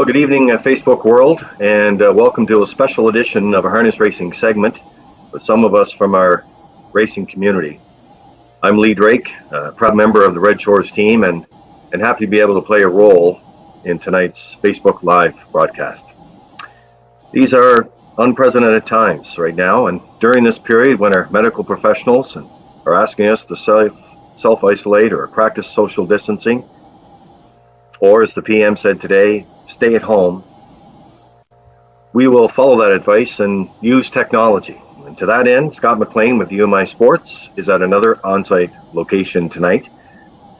Good evening, Facebook world, and welcome to a special edition of a harness racing segment with some of us from our racing community. I'm Lee Drake, a proud member of the Red Shores team, and happy to be able to play a role in tonight's Facebook Live broadcast. These are unprecedented times right now, and during this period when our medical professionals are asking us to self-isolate or practice social distancing, or as the PM said today, stay at home, we will follow that advice and use technology. And to that end, Scott McLean with UMI Sports is at another on-site location tonight,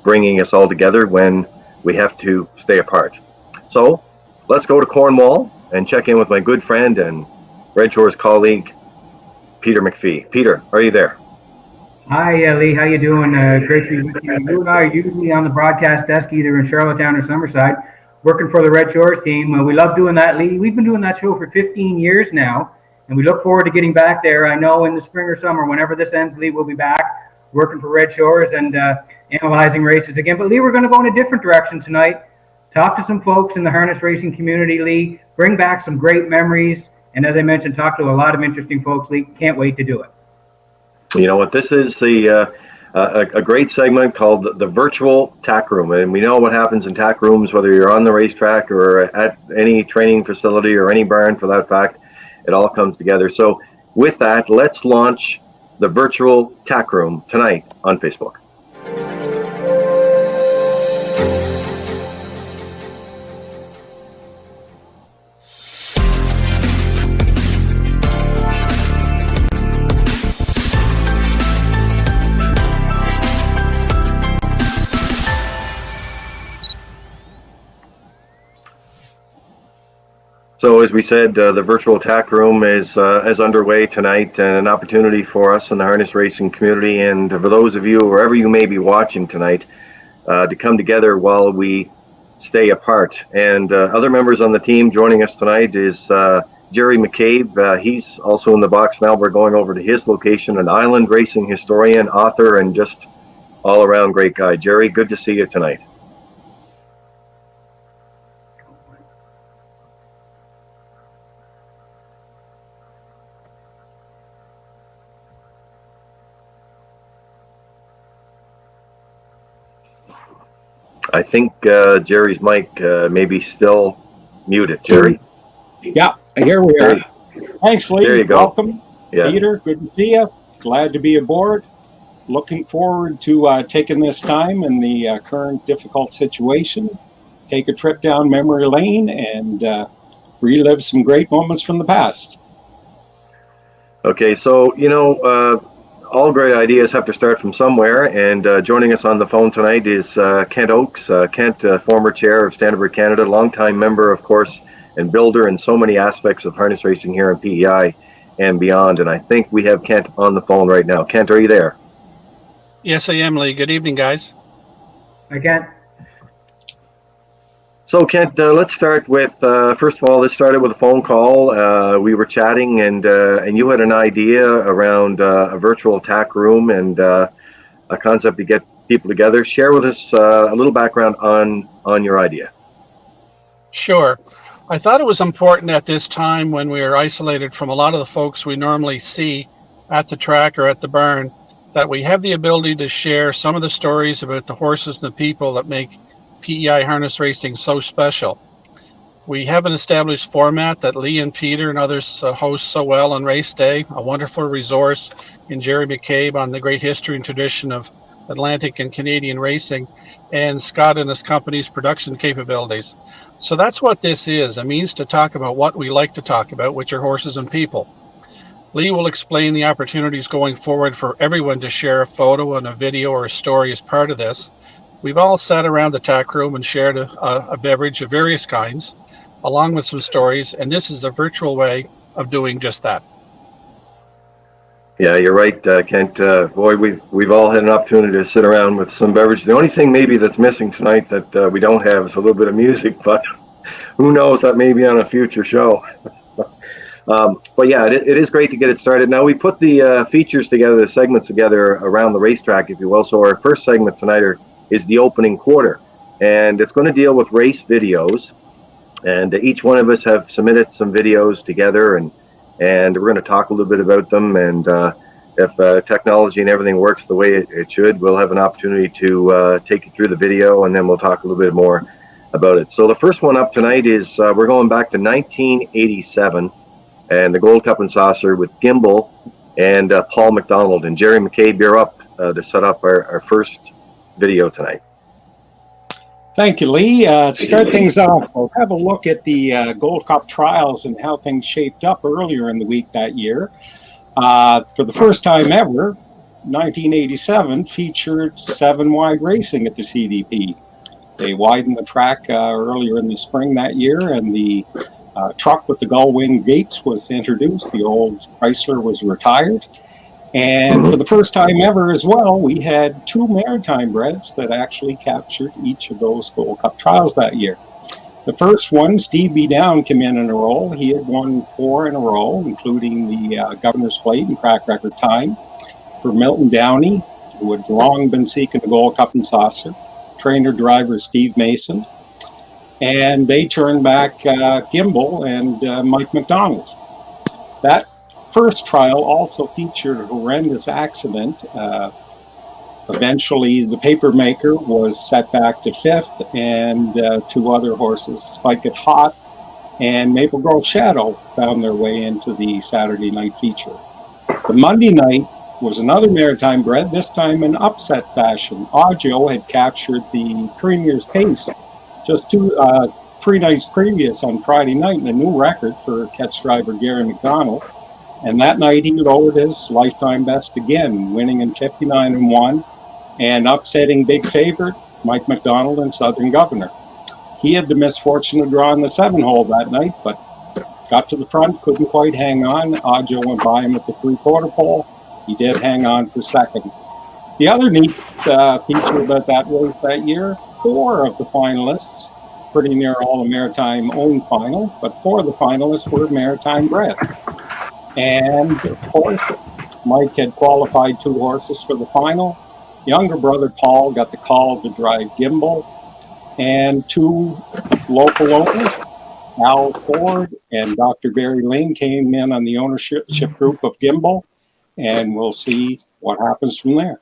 bringing us all together when we have to stay apart. So let's go to Cornwall and check in with my good friend and Red Shores colleague, Peter McPhee. Peter, are you there? Hi, Lee. How you doing? Great to be with you. You and I are usually on the broadcast desk, either in Charlottetown or Summerside, working for the Red Shores team. We love doing that, Lee. We've been doing that show for 15 years now, and we look forward to getting back there. I know in the spring or summer, whenever this ends, Lee, we'll be back working for Red Shores and analyzing races again. But, Lee, we're going to go in a different direction tonight. Talk to some folks in the harness racing community, Lee. Bring back some great memories. And as I mentioned, talk to a lot of interesting folks, Lee. Can't wait to do it. You know what? This is a great segment called the Virtual Tack Room, and we know what happens in tack rooms, whether you're on the racetrack or at any training facility or any barn for that fact. It all comes together. So with that, let's launch the Virtual Tack Room tonight on Facebook. So as we said, the Virtual Tack Room is underway tonight, and an opportunity for us in the harness racing community, and for those of you, wherever you may be watching tonight, to come together while we stay apart. And other members on the team joining us tonight is Jerry McCabe. He's also in the box now. We're going over to his location, an island racing historian, author, and just all-around great guy. Jerry, good to see you tonight. I think Jerry's mic may be still muted. Jerry? Yeah, here we are. Thanks, Lee. There you go. Welcome. Yeah. Peter, good to see you. Glad to be aboard. Looking forward to taking this time in the current difficult situation. Take a trip down memory lane and relive some great moments from the past. Okay, so, you know, all great ideas have to start from somewhere, and joining us on the phone tonight is Kent Oakes. Kent, former chair of Standard Canada, longtime member, of course, and builder in so many aspects of harness racing here in PEI and beyond. And I think we have Kent on the phone right now. Kent, are you there? Yes, I am, Lee. Good evening, guys. Hi, Kent. So, Kent, let's start with, first of all, this started with a phone call. We were chatting, and you had an idea around a virtual tack room and a concept to get people together. Share with us a little background on your idea. Sure. I thought it was important at this time when we are isolated from a lot of the folks we normally see at the track or at the barn, that we have the ability to share some of the stories about the horses and the people that make PEI harness racing so special. We have an established format that Lee and Peter and others host so well on race day, a wonderful resource in Jerry McCabe on the great history and tradition of Atlantic and Canadian racing, and Scott and his company's production capabilities. So that's what this is, a means to talk about what we like to talk about, which are horses and people. Lee will explain the opportunities going forward for everyone to share a photo and a video or a story as part of this. We've all sat around the tack room and shared a beverage of various kinds, along with some stories, and this is the virtual way of doing just that. Yeah, you're right, Kent. Boy, we've all had an opportunity to sit around with some beverage. The only thing maybe that's missing tonight that we don't have is a little bit of music, but who knows, that may be on a future show. But yeah, it is great to get it started. Now, we put the features together, the segments together around the racetrack, if you will. So our first segment tonight is the opening quarter, and it's going to deal with race videos. And each one of us have submitted some videos together, and we're going to talk a little bit about them. And if technology and everything works the way it should, we'll have an opportunity to take you through the video, and then we'll talk a little bit more about it. So the first one up tonight is we're going back to 1987 and the Gold Cup and Saucer with Gimbal and Paul McDonald. And Jerry McCabe, you're up to set up our first video tonight. Thank you, Lee. To start things off, we'll have a look at the Gold Cup trials and how things shaped up earlier in the week that year. For the first time ever, 1987 featured 7 wide racing at the CDP. They widened the track earlier in the spring that year, and the truck with the gull wing gates was introduced. The old Chrysler was retired. And for the first time ever as well, we had 2 maritime breds that actually captured each of those Gold Cup trials that year. The first one, Steve B. Down, came in a row. He had won 4 in a row, including the Governor's Plate and track record time. For Milton Downey, who had long been seeking the Gold Cup and Saucer, trainer-driver Steve Mason. And they turned back Gimbal and Mike McDonald. That first trial also featured a horrendous accident. Eventually, the papermaker was set back to 5th, and 2 other horses, Spike It Hot and Maple Grove Shadow, found their way into the Saturday night feature. The Monday night was another maritime bred, this time in upset fashion. Ajo had captured the Premier's Pace just 3 nights previous on Friday night, and a new record for catch driver Gary McDonald. And that night he lowered his lifetime best again, winning in 59-1 and upsetting big favorite Mike McDonald and Southern Governor. He had the misfortune of drawing the 7-hole that night, but got to the front, couldn't quite hang on. Ajo went by him at the 3/4 pole. He did hang on for second. The other neat feature about that race that year, 4 of the finalists, pretty near all the maritime owned final, but 4 of the finalists were maritime bred. And of course, Mike had qualified 2 horses for the final. Younger brother Paul got the call to drive Gimbal, and 2 local owners, Al Ford and Dr. Barry Lane, came in on the ownership group of Gimbal, and we'll see what happens from there.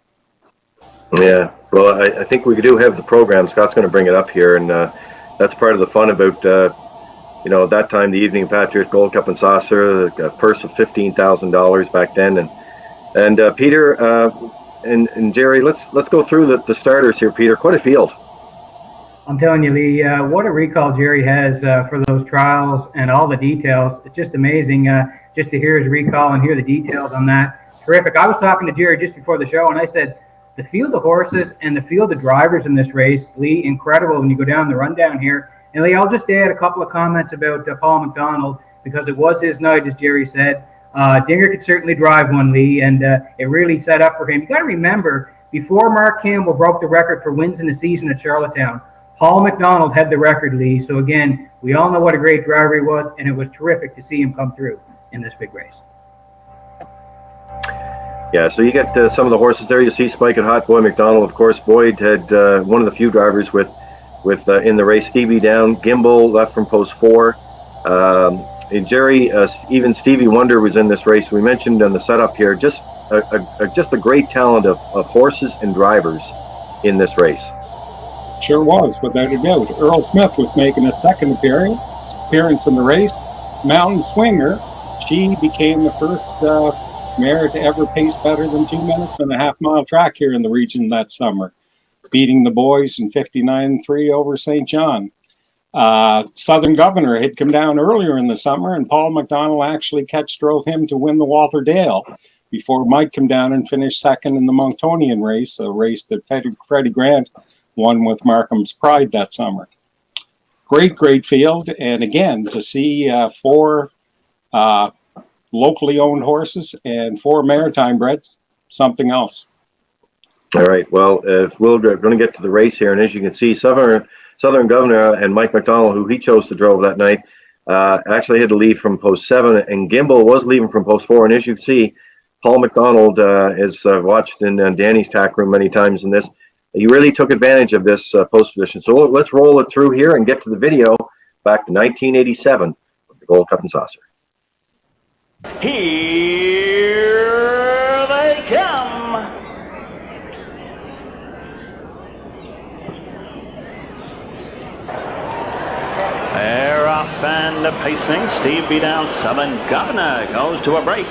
Yeah, well, I think we do have the program. Scott's going to bring it up here, and that's part of the fun about at that time, the Evening Patriot Gold Cup and Saucer, a purse of $15,000 back then. And Peter and Jerry, let's go through the starters here, Peter. Quite a field. I'm telling you, Lee, what a recall Jerry has for those trials and all the details. It's just amazing just to hear his recall and hear the details on that. Terrific. I was talking to Jerry just before the show, and I said, the field of horses and the field of drivers in this race, Lee, incredible when you go down the rundown here. And Lee, I'll just add a couple of comments about Paul McDonald, because it was his night, as Jerry said. Dinger could certainly drive one, Lee, and it really set up for him. You got to remember, before Mark Campbell broke the record for wins in the season at Charlottetown, Paul McDonald had the record, Lee. So again, we all know what a great driver he was, and it was terrific to see him come through in this big race. Yeah, so you get some of the horses there. You see Spike and Hot Boy McDonald, of course. Boyd had one of the few drivers with in the race. Stevie Down, Gimbal left from post 4. And Jerry, even Stevie Wonder was in this race. We mentioned on the setup here, just a great talent of horses and drivers in this race. Sure was, without a doubt. Earl Smith was making his second appearance in the race. Mountain Swinger, she became the first mare to ever pace better than 2 minutes and a half-mile track here in the region that summer, beating the boys in 59-3 over St. John. Southern Governor had come down earlier in the summer, and Paul McDonald actually catch drove him to win the Walter Dale before Mike came down and finished second in the Monctonian race, a race that Freddie Grant won with Markham's Pride that summer. Great field, and again, to see 4 locally owned horses and 4 maritime breds, something else. All right, well, if we're going to get to the race here, and as you can see, Southern Governor and Mike McDonald, who he chose to drove that night, actually had to leave from post 7, and Gimbal was leaving from post 4. And as you can see, Paul McDonald has watched in Danny's tack room many times in this. He really took advantage of this post position. So let's roll it through here and get to the video back to 1987 with the Gold Cup and Saucer. Here they come. They're off and pacing. Steve B. Down, Southern Governor goes to a break.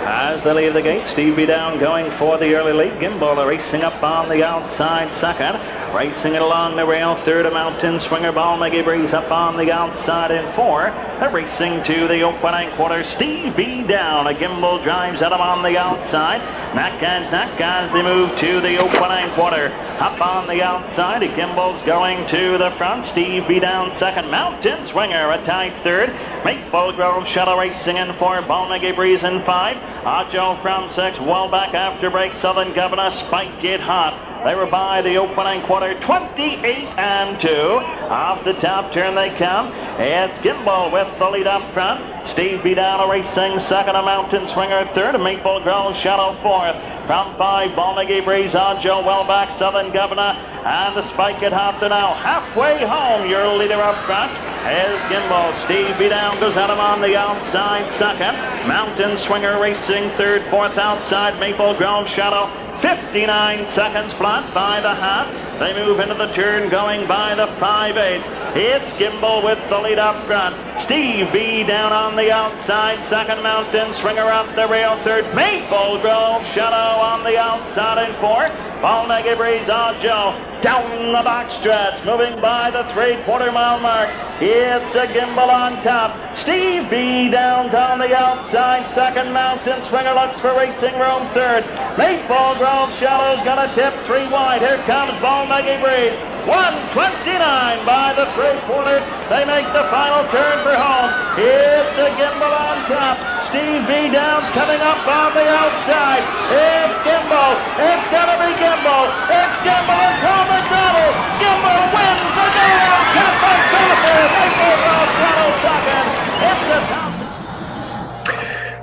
As they leave the gate, Steve B. Down going for the early lead. Gimbal racing up on the outside second. Racing it along the rail, third, a Mountain Swinger. Ball McGee Breeze up on the outside in four. They're racing to the opening quarter. Steve B. Down. A Gimbal drives at him on the outside. Mac and Tack as they move to the opening quarter. Up on the outside, a Gimbal's going to the front. Steve B. Down second. Mountain Swinger a tight third. Maple Grove Shuttle racing in four. Ball McGee Breeze in five. Ajo from six. Well back after break. Southern Governor Spike It Hot. They were by the opening quarter, 28-2. Off the top turn they come. It's Gimbal with the lead up front. Steve B. Down racing second, a Mountain Swinger third, a Maple Grove Shadow fourth. From five, Ball McGee Breeze on Joe Wellback, Southern Governor, and the Spike It Hot. They're now halfway home. Your leader up front is Gimbal. Steve B. Down goes at him on the outside second. Mountain Swinger racing third, fourth outside, Maple Grove Shadow. 59 seconds flat by the half. They move into the turn going by the 5/8. It's Gimbal with the lead up front. Steve B. Down on the outside. Second, Mountain Swinger up the rail. Third, Maple Grove Shadow on the outside in fourth. Ball McGee Breeze on Joe. Down the back stretch, moving by the 3/4 mile mark. It's a Gimbal on top. Steve B. Down's on the outside. Second, Mountain Swinger looks for racing room. Third, Maple Grove Shadow's gonna tip three wide. Here comes Ball McGee Breeze. 1:29 by the 3/4. They make the final turn for home. It's a Gimbal on top. Steve B. Down's coming up on the outside. It's Gimbal. It's gonna be Gimbal. It's Gimbal and Paul McDonald. Gimbal wins the Gold Cup and Saucer. Maple Grove Shadow second. It's the top.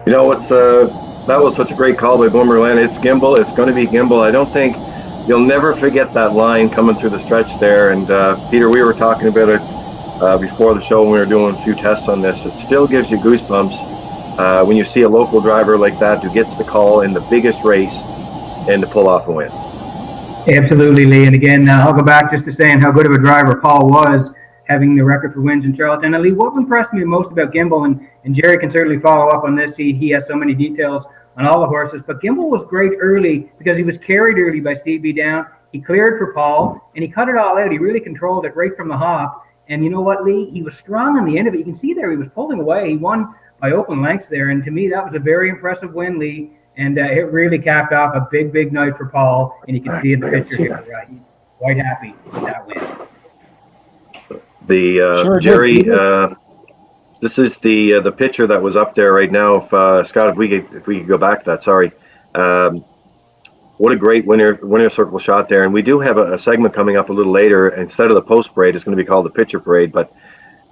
You know what? That was such a great call by Boomer Land. It's Gimbal. It's going to be Gimbal. I don't think you'll never forget that line coming through the stretch there. And Peter, we were talking about it before the show when we were doing a few tests on this. It still gives you goosebumps when you see a local driver like that who gets the call in the biggest race and to pull off a win. Absolutely, Lee. And again, I'll go back just to saying how good of a driver Paul was, having the record for wins in Charlottetown. And Lee, what impressed me most about Gimbal, and Jerry can certainly follow up on this, he has so many details on all the horses, but Gimbal was great early because he was carried early by Steve B. Down. He cleared for Paul, and he cut it all out. He really controlled it right from the hop. And you know what, Lee? He was strong on the end of it. You can see there he was pulling away. He won by open lengths there, and to me, that was a very impressive win, Lee. And it really capped off a big, big night for Paul. And you can see in the picture here, right? He's quite happy with that win. Sure, Jerry, this is the picture that was up there right now. If Scott, if we could go back to that, sorry. What a great winner circle shot there. And we do have a segment coming up a little later. Instead of the post parade, it's going to be called the picture parade. But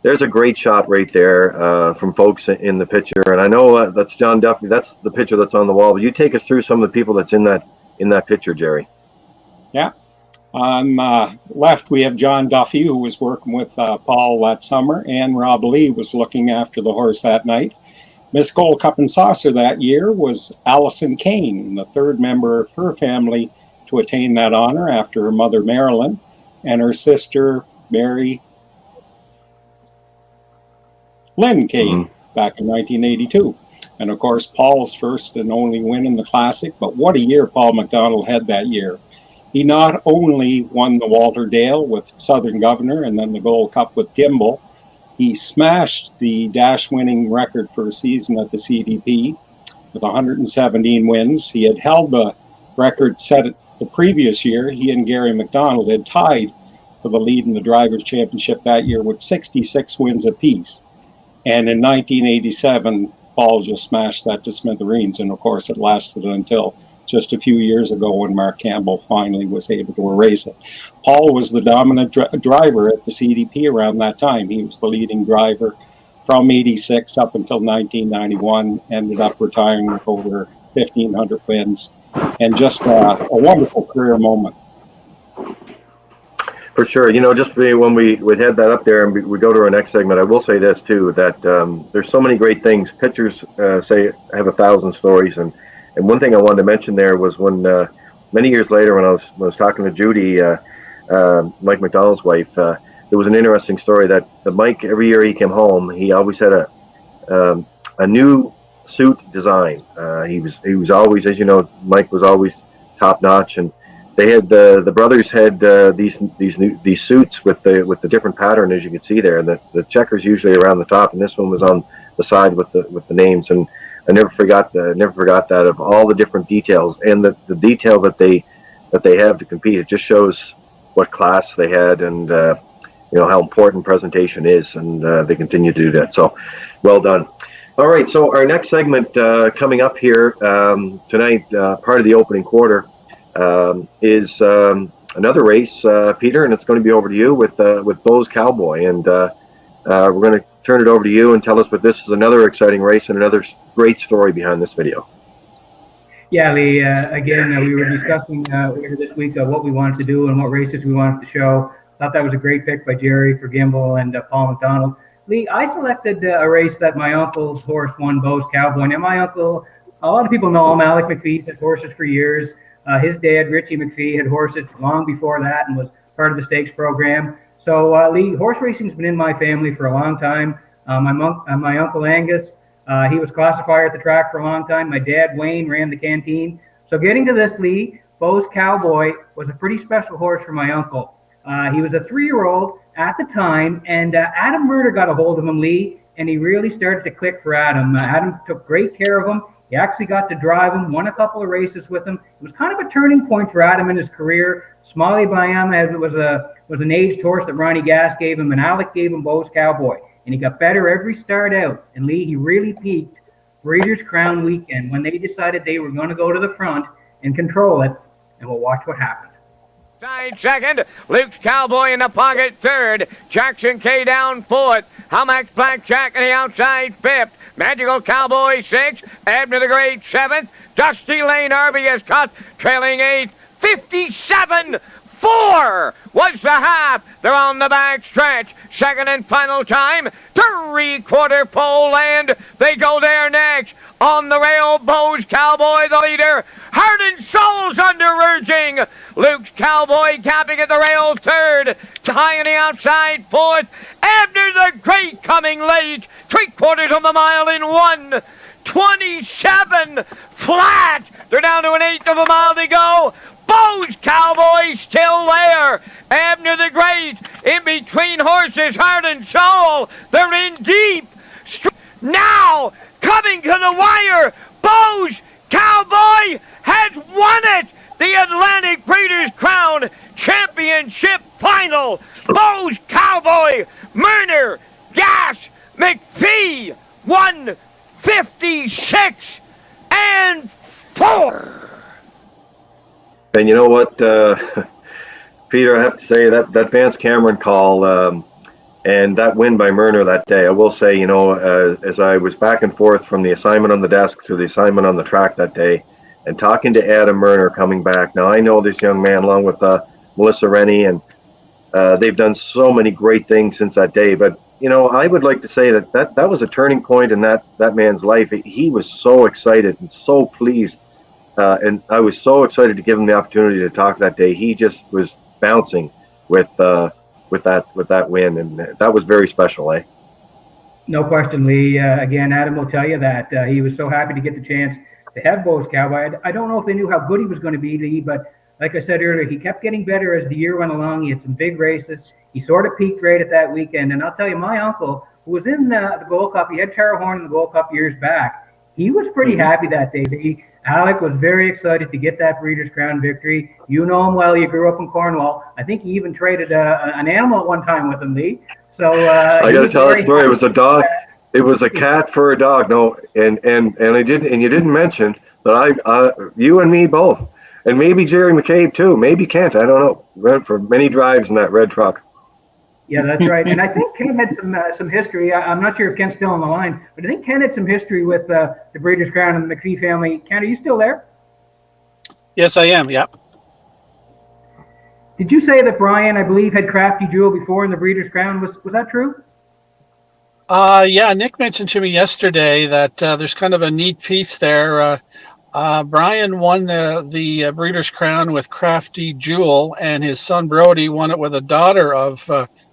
there's a great shot right there from folks in the picture. And I know that's John Duffy. That's the picture that's on the wall. But you take us through some of the people that's in that picture, Jerry. Yeah. On left, we have John Duffy, who was working with Paul that summer, and Rob Lee was looking after the horse that night. Miss Gold Cup and Saucer that year was Allison Kane, the third member of her family to attain that honor after her mother, Marilyn, and her sister, Mary Lynn Kane, back in 1982. And of course, Paul's first and only win in the Classic, but what a year Paul McDonald had that year. He not only won the Walter Dale with Southern Governor and then the Gold Cup with Gimbal, he smashed the dash winning record for a season at the CDP with 117 wins. He had held the record set the previous year. He and Gary McDonald had tied for the lead in the Drivers' Championship that year with 66 wins apiece. And in 1987, Paul just smashed that to smithereens. And of course, it lasted until just a few years ago when Mark Campbell finally was able to erase it. Paul was the dominant driver at the CDP around that time. He was the leading driver from 86 up until 1991, ended up retiring with over 1,500 wins, and just a wonderful career moment. For sure. Just when we head that up there and we go to our next segment, I will say this too, that there's so many great things. Pictures say have 1,000 stories, and one thing I wanted to mention there was when many years later when I was talking to Judy, Mike McDonald's wife, there was an interesting story that Mike, every year he came home, he always had a new suit design. He was always, as you know, Mike was always top notch, and they had the brothers had these suits with the different pattern, as you can see there, and the checkers usually around the top, and this one was on the side with the names. And I never forgot that, of all the different details and the detail that they have to compete. It just shows what class they had, and how important presentation is, and they continue to do that. So well done. All right, so our next segment coming up here tonight, part of the opening quarter, is another race, Peter, and it's going to be over to you with Beau's Cowboy, and we're going to turn it over to you and tell us, but this is another exciting race and another great story behind this video. Yeah, Lee, again, we were discussing earlier this week what we wanted to do and what races we wanted to show. Thought that was a great pick by Jerry for Gimbal and Paul McDonald. Lee, I selected a race that my uncle's horse won, Beau's Cowboy. Now, my uncle, a lot of people know him, Alec McPhee, had horses for years. His dad, Richie McPhee, had horses long before that and was part of the stakes program. So, Lee, horse racing's been in my family for a long time. My uncle Angus, he was classifier at the track for a long time. My dad, Wayne, ran the canteen. So getting to this, Lee, Beau's Cowboy was a pretty special horse for my uncle. He was a 3-year-old at the time, and Adam Murder got a hold of him, Lee, and he really started to click for Adam. Adam took great care of him. He actually got to drive him, won a couple of races with him. It was kind of a turning point for Adam in his career. Smalley Bayama was an aged horse that Ronnie Gass gave him, and Alec gave him Beau's Cowboy. And he got better every start out. And Lee, he really peaked Breeders' Crown weekend when they decided they were going to go to the front and control it. And we'll watch what happened. Side second, Luke's Cowboy in the pocket third, Jackson K down fourth, Humax Blackjack in the outside fifth, Magical Cowboy sixth, Abner the Great seventh, Dusty Lane Arby is cut, trailing eighth, 57-4 was the half. They're on the back stretch. Second and final time, 3/4 pole land. They go there next. On the rail, Beau's Cowboy, the leader. Heart and Soul's under urging. Luke's Cowboy capping at the rail third. High on the outside fourth. Abner the Great coming late. 3/4 of a mile in 1:27 flat. They're down to an 1/8 of a mile to go. Beau's Cowboy still there. Abner the Great in between horses, Heart and Soul. They're in deep. Now, coming to the wire, Beau's Cowboy has won it. The Atlantic Breeders' Crown Championship Final. Beau's Cowboy, Murner, Gass, McPhee, 156-4. And you know what, Peter, I have to say that Vance Cameron call and that win by Murner that day, I will say, as I was back and forth from the assignment on the desk to the assignment on the track that day, and talking to Adam Murner coming back. Now, I know this young man along with Melissa Rennie, and they've done so many great things since that day. But, I would like to say that was a turning point in that man's life. He was so excited and so pleased. And I was so excited to give him the opportunity to talk that day. He just was bouncing with that win, and that was very special, eh? No question, Lee. Again, Adam will tell you that he was so happy to get the chance to have Beau's Cowboy. I don't know if they knew how good he was going to be, Lee, but like I said earlier, he kept getting better as the year went along. He had some big races. He sort of peaked right at that weekend. And I'll tell you, my uncle, who was in the Gold Cup, he had Tara Horn in the Gold Cup years back. He was pretty happy that day. Alec was very excited to get that Breeders' Crown victory. You know him well. You grew up in Cornwall. I think he even traded an animal at one time with him, Lee. So I got to tell that story. It was a dog. It was a cat for a dog. No, and I didn't. And you didn't mention that you and me both, and maybe Jerry McCabe too. Maybe Kent. I don't know. Went for many drives in that red truck. Yeah, that's right. And I think Ken had some history. I'm not sure if Ken's still on the line, but I think Ken had some history with the Breeders' Crown and the McPhee family. Ken, are you still there? Yes, I am. Yep. Did you say that Brian, I believe, had Crafty Jewel before in the Breeders' Crown? Was that true? Yeah, Nick mentioned to me yesterday that there's kind of a neat piece there. Brian won the Breeders' Crown with Crafty Jewel, and his son Brody won it with a daughter of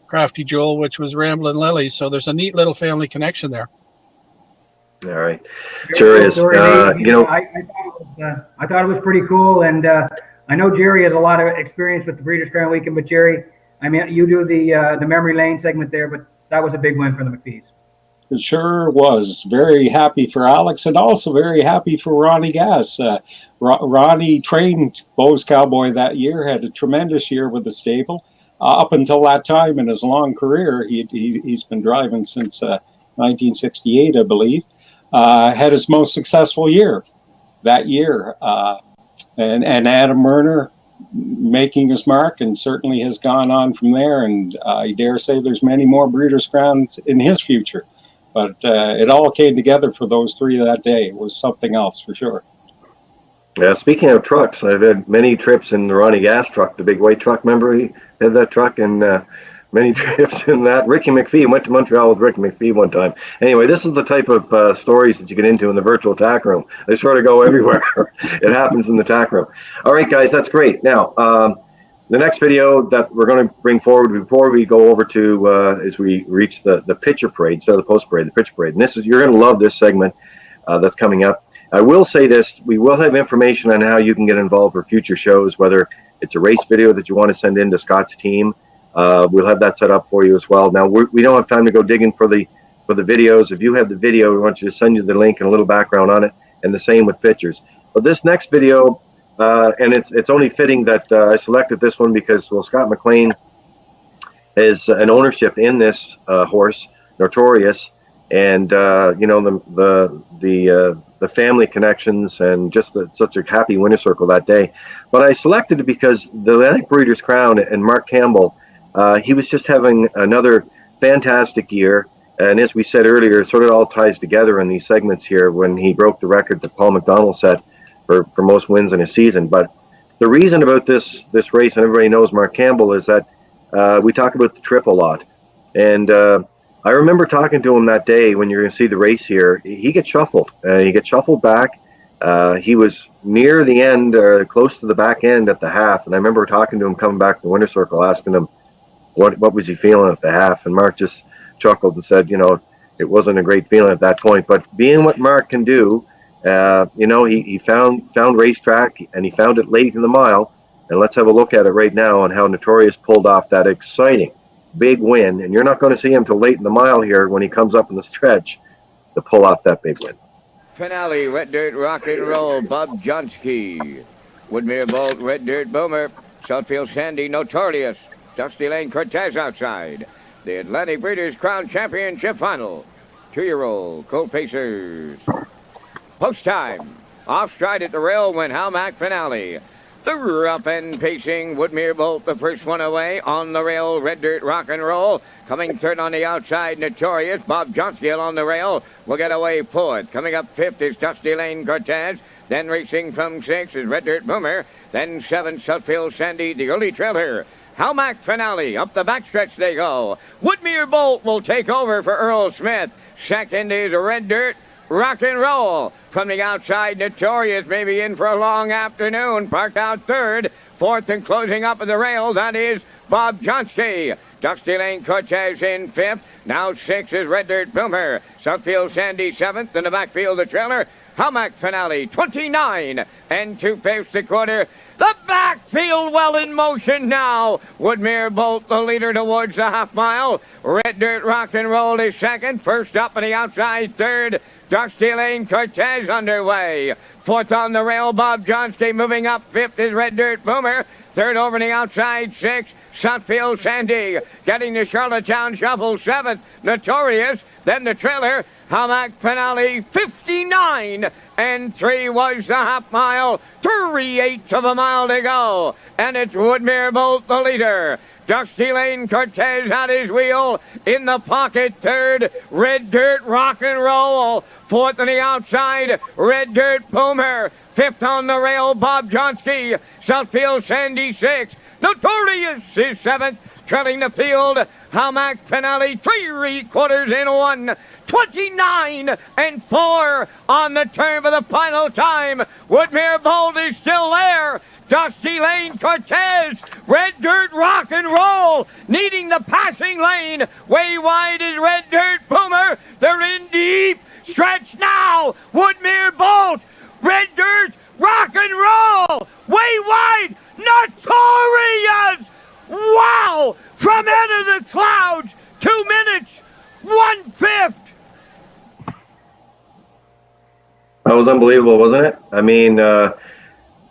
Crafty Jewel, which was Ramblin' Lily. So there's a neat little family connection there. All right, Very sure cool is. story, Lee. I thought it was pretty cool, and I know Jerry has a lot of experience with the Breeders' Crown Weekend. But Jerry, I mean, you do the memory lane segment there, but that was a big win for the McPhees. It sure was. Very happy for Alex, and also very happy for Ronnie Gass. Ronnie trained Beau's Cowboy that year, had a tremendous year with the stable. Up until that time in his long career, he's been driving since 1968, I believe. Had his most successful year that year. And Adam Murner making his mark, and certainly has gone on from there. And I dare say there's many more Breeders' Crowns in his future. But it all came together for those three that day. It was something else for sure. Yeah, speaking of trucks, I've had many trips in the Ronnie Gass truck, the big white truck. Remember, he had that truck, and many trips in that. Ricky McPhee went to Montreal with Ricky McPhee one time. Anyway, this is the type of stories that you get into in the virtual tack room. They sort of go everywhere. It happens in the tack room. All right, guys, that's great. Now, the next video that we're going to bring forward before we go over to as we reach the picture parade, instead of the post parade, the picture parade. And this is, you're going to love this segment that's coming up. I will say this: we will have information on how you can get involved for future shows, whether it's a race video that you want to send in to Scott's team. We'll have that set up for you as well. Now, we don't have time to go digging for the videos. If you have the video, we want you to send you the link and a little background on it, and the same with pictures. But this next video, and it's only fitting that I selected this one because, well, Scott McLean is an ownership in this horse, Notorious, and you know, the family connections, and just such a happy winner circle that day. But I selected it because the Atlantic Breeders' Crown and Mark Campbell, he was just having another fantastic year. And as we said earlier, it sort of all ties together in these segments here when he broke the record that Paul McDonald set for most wins in a season. But the reason about this race, and everybody knows Mark Campbell, is that we talk about the trip a lot. And I remember talking to him that day when you're going to see the race here. He gets shuffled. He gets shuffled back. He was near the end, or close to the back end at the half. And I remember talking to him coming back to the winner circle, asking him what was he feeling at the half. And Mark just chuckled and said, you know, it wasn't a great feeling at that point. But being what Mark can do, you know, he found racetrack, and he found it late in the mile. And let's have a look at it right now on how Notorious pulled off that exciting big win. And you're not going to see him till late in the mile here when he comes up in the stretch to pull off that big win. Finale, Red Dirt Rock and Roll, Bob Johnsky. Woodmere Bolt, Red Dirt Boomer. Southfield Sandy, Notorious. Dusty Lane Cortez outside. The Atlantic Breeders' Crown Championship Final. 2-year-old Colt Pacers. Post time. Off stride at the rail when Halmack Finale. The rough end pacing, Woodmere Bolt, the first one away. On the rail, Red Dirt Rock and Roll. Coming third on the outside, Notorious. Bob Johnskill on the rail will get away fourth. Coming up fifth is Dusty Lane Cortez. Then racing from sixth is Red Dirt Boomer. Then seventh, Southfield Sandy, the early trailer. Halmack Finale, up the backstretch they go. Woodmere Bolt will take over for Earl Smith. Second is Red Dirt Rock and Roll. From the outside, Notorious maybe in for a long afternoon. Parked out third. Fourth and closing up at the rail, that is Bob Johnsky. Dusty Lane Cortez in fifth. Now sixth is Red Dirt Boomer. Southfield Sandy seventh. In the backfield, the trailer. Halmack Finale, 29 and 2/5 a quarter. The backfield well in motion now. Woodmere Bolt, the leader towards the half mile. Red Dirt Rock and Roll is second. First up on the outside, third. Dusty Lane Cortez underway. Fourth on the rail, Bob Johnsky moving up. Fifth is Red Dirt Boomer. Third over the outside, sixth. Southfield Sandy getting the Charlottetown Shuffle. Seventh, Notorious. Then the trailer. Halmack Finale, 59 and 3 was the half mile. 3/8 of a mile to go. And it's Woodmere Bolt, the leader. Dusty Lane Cortez at his wheel. In the pocket, third, Red Dirt Rock and Roll. Fourth on the outside, Red Dirt Boomer. Fifth on the rail, Bob Johnsky. Southfield Sandy, sixth. Notorious is 7th, trailing the field. Hamac Penalty, 3/4 in 1. 29 and 4 on the turn for the final time. Woodmere Bold is still there. Dusty Lane Cortez, Red Dirt Rock and Roll, needing the passing lane. Way wide is Red Dirt Boomer. They're in deep stretch now. Woodmere Bolt, Red Dirt Rock and Roll, way wide. Notorious! Wow! From out of the clouds, 2 minutes, 1/5. That was unbelievable, wasn't it? I mean, out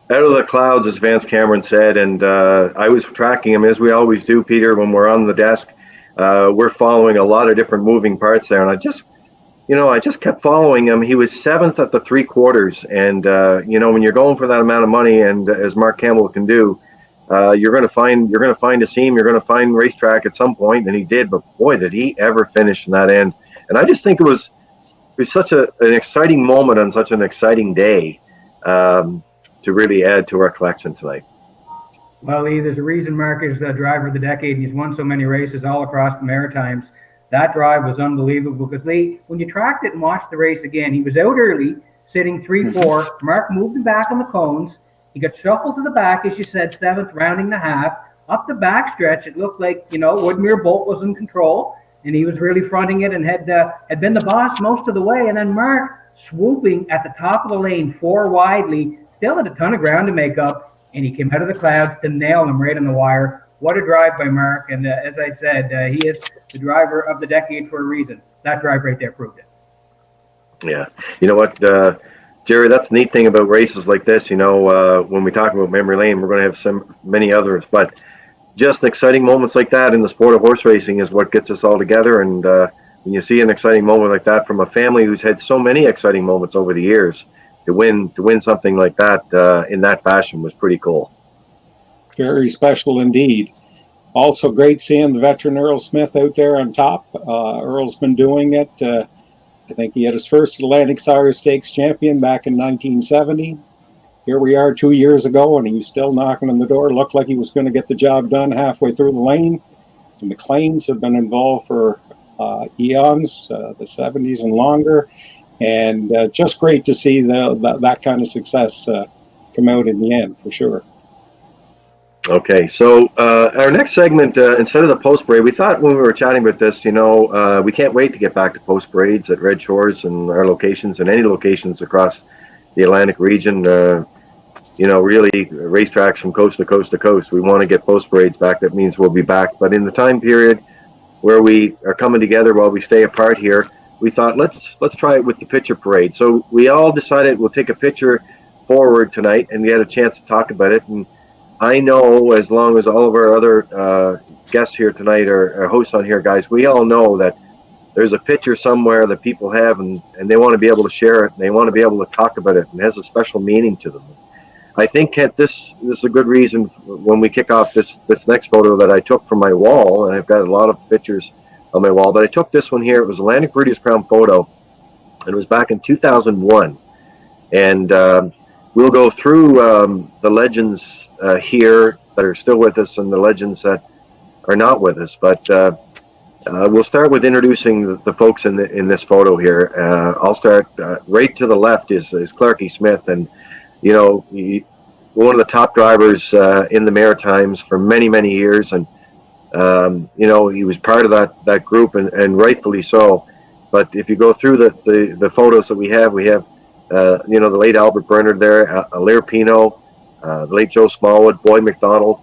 of the clouds, as Vance Cameron said, and I was tracking him, as we always do, Peter, when we're on the desk. We're following a lot of different moving parts there, and I just kept following him. He was 7th at the 3/4, and when you're going for that amount of money, and as Mark Campbell can do, you're going to find a seam, you're going to find racetrack at some point, and he did. But boy, did he ever finish in that end! And I just think it was such an exciting moment on such an exciting day to really add to our collection tonight. Well, Lee, there's a reason Mark is the driver of the decade, and he's won so many races all across the Maritimes. That drive was unbelievable because, Lee, when you tracked it and watched the race again, he was out early, sitting 3-4. Mark moved him back on the cones. He got shuffled to the back, as you said, 7th, rounding the half. Up the back stretch, it looked like, Woodmere Bolt was in control, and he was really fronting it and had been the boss most of the way. And then Mark swooping at the top of the lane, 4 widely, still had a ton of ground to make up, and he came out of the clouds to nail him right on the wire. What a drive by Mark, and as I said, he is the driver of the decade for a reason. That drive right there proved it. Yeah. You know what, Jerry, that's the neat thing about races like this. When we talk about memory lane, we're going to have many others, but just exciting moments like that in the sport of horse racing is what gets us all together. And when you see an exciting moment like that from a family who's had so many exciting moments over the years, to win something like that in that fashion was pretty cool. Very special indeed. Also great seeing the veteran Earl Smith out there on top. Earl's been doing it. I think he had his first Atlantic Sire Stakes champion back in 1970. Here we are 2 years ago, and he's still knocking on the door. Looked like he was going to get the job done halfway through the lane. The McLeans have been involved for eons, the 70s and longer. And just great to see that kind of success come out in the end, for sure. Okay, so our next segment, instead of the post parade, we thought when we were chatting about this, we can't wait to get back to post parades at Red Shores and our locations and any locations across the Atlantic region. Really racetracks from coast to coast to coast. We want to get post parades back. That means we'll be back. But in the time period where we are coming together while we stay apart here, we thought let's try it with the picture parade. So we all decided we'll take a picture forward tonight, and we had a chance to talk about it. And I know, as long as all of our other guests here tonight or hosts on here, guys, we all know that there's a picture somewhere that people have, and they want to be able to share it, and they want to be able to talk about it, and it has a special meaning to them. I think, Kent, this is a good reason when we kick off this next photo that I took from my wall, and I've got a lot of pictures on my wall, but I took this one here. It was a Atlantic Breeders' Crown photo, and it was back in 2001. And we'll go through the legends here that are still with us and the legends that are not with us. But we'll start with introducing the folks in this photo here. I'll start right to the left is Clarkie Smith, and one of the top drivers in the Maritimes for many, many years, and he was part of that group, and rightfully so. But if you go through the photos that we have the late Albert Bernard there, Alair Pino, the late Joe Smallwood, Boyd McDonald,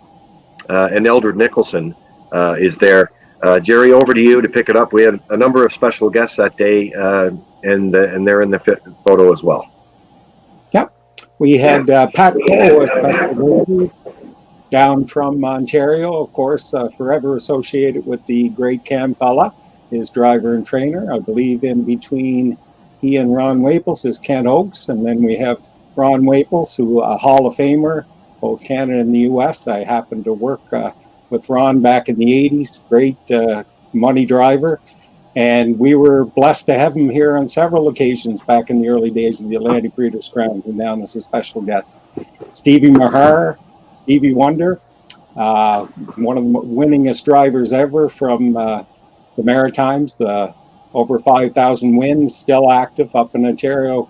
and Eldred Nicholson is there. Jerry, over to you to pick it up. We had a number of special guests that day, and they're in the photo as well. Yep. We had Pat Beau, a special down from Ontario, of course, forever associated with the great Cam fella, his driver and trainer. I believe in between he and Ron Waples is Ken Oakes, and then we have Ron Waples, who a Hall of Famer, both Canada and the U.S. I happened to work with Ron back in the 80s, great money driver, and we were blessed to have him here on several occasions back in the early days of the Atlantic Breeders' Crown, and down as a special guest. Stevie Mahar, Stevie Wonder, one of the winningest drivers ever from the Maritimes, over 5,000 wins, still active up in Ontario.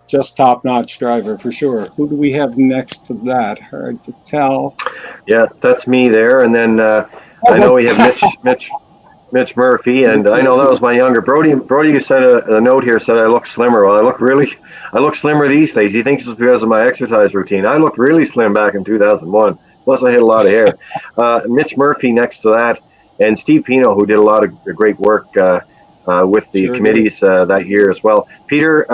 Just top-notch driver for sure. Who do we have next to that? Hard to tell. Yeah, that's me there. And then I know we have Mitch Murphy, and I know that was my younger Brody. Brody sent a note here, said I look slimmer. Well, I look slimmer these days. He thinks it's because of my exercise routine. I looked really slim back in 2001. Plus, I had a lot of hair. Mitch Murphy next to that, and Steve Pino, who did a lot of great work with the committees that year as well. Peter,